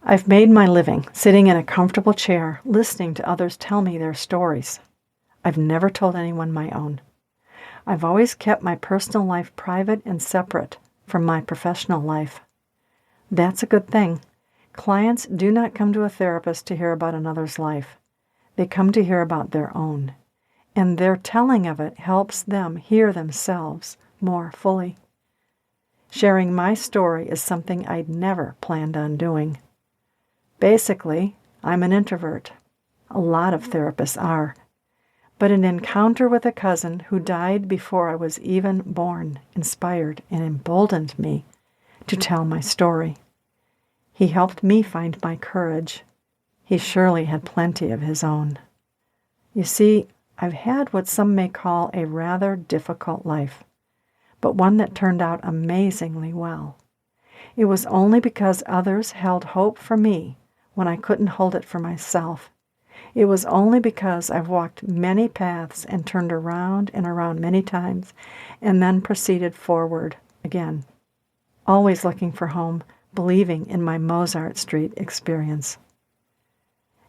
I've made my living sitting in a comfortable chair, listening to others tell me their stories. I've never told anyone my own. I've always kept my personal life private and separate from my professional life. That's a good thing. Clients do not come to a therapist to hear about another's life. They come to hear about their own, and their telling of it helps them hear themselves more fully. Sharing my story is something I'd never planned on doing. Basically, I'm an introvert. A lot of therapists are. But an encounter with a cousin who died before I was even born inspired and emboldened me to tell my story. He helped me find my courage. He surely had plenty of his own. You see, I've had what some may call a rather difficult life, but one that turned out amazingly well. It was only because others held hope for me when I couldn't hold it for myself. It was only because I've walked many paths and turned around and around many times and then proceeded forward again, always looking for home, believing in my Mozart Street experience.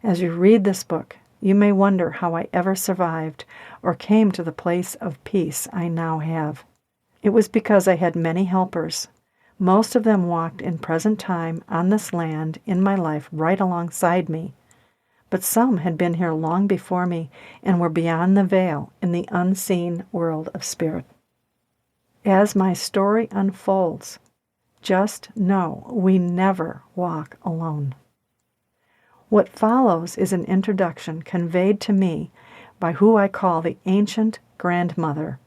As you read this book, you may wonder how I ever survived or came to the place of peace I now have. It was because I had many helpers. Most of them walked in present time on this land in my life right alongside me. But some had been here long before me and were beyond the veil in the unseen world of spirit. As my story unfolds, just know we never walk alone. What follows is an introduction conveyed to me by who I call the ancient grandmother,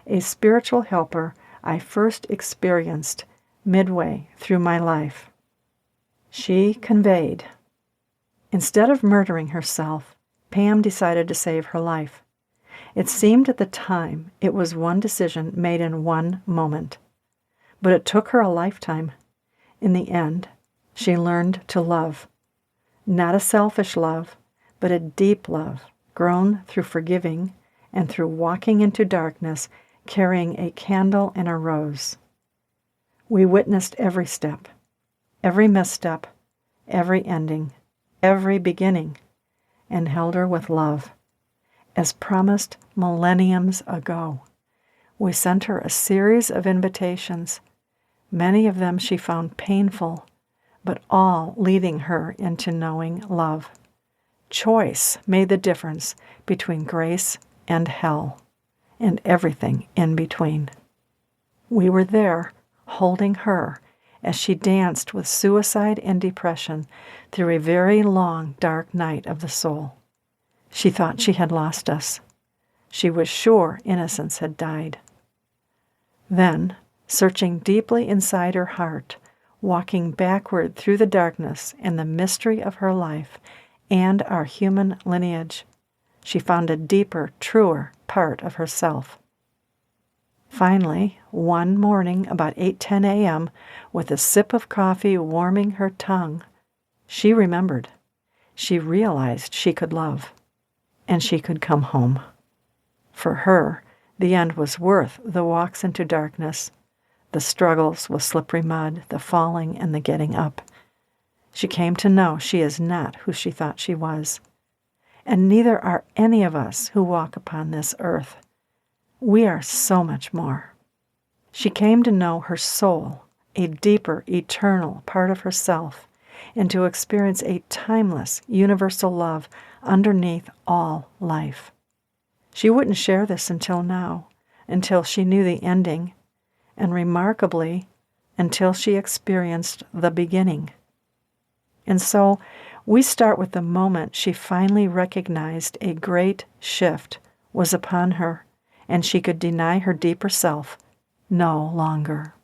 a spiritual helper I first experienced midway through my life. She conveyed, instead of murdering herself, Pam decided to save her life. It seemed at the time it was one decision made in one moment, but it took her a lifetime. In the end, she learned to love. Not a selfish love, but a deep love, grown through forgiving and through walking into darkness, carrying a candle and a rose. We witnessed every step, every misstep, every ending, every beginning, and held her with love. As promised millenniums ago, we sent her a series of invitations. Many of them she found painful, but all leading her into knowing love. Choice made the difference between grace and hell, and everything in between. We were there, holding her as she danced with suicide and depression through a very long, dark night of the soul. She thought she had lost us. She was sure innocence had died. Then, searching deeply inside her heart, walking backward through the darkness and the mystery of her life and our human lineage, she found a deeper, truer part of herself. Finally, one morning about 8:10 a.m., with a sip of coffee warming her tongue, she remembered. She realized she could love, and she could come home. For her, the end was worth the walks into darkness, the struggles with slippery mud, the falling and the getting up. She came to know she is not who she thought she was, and neither are any of us who walk upon this earth. We are so much more. She came to know her soul, a deeper, eternal part of herself, and to experience a timeless, universal love underneath all life. She wouldn't share this until now, until she knew the ending, and remarkably, until she experienced the beginning. And so, we start with the moment she finally recognized a great shift was upon her, and she could deny her deeper self no longer.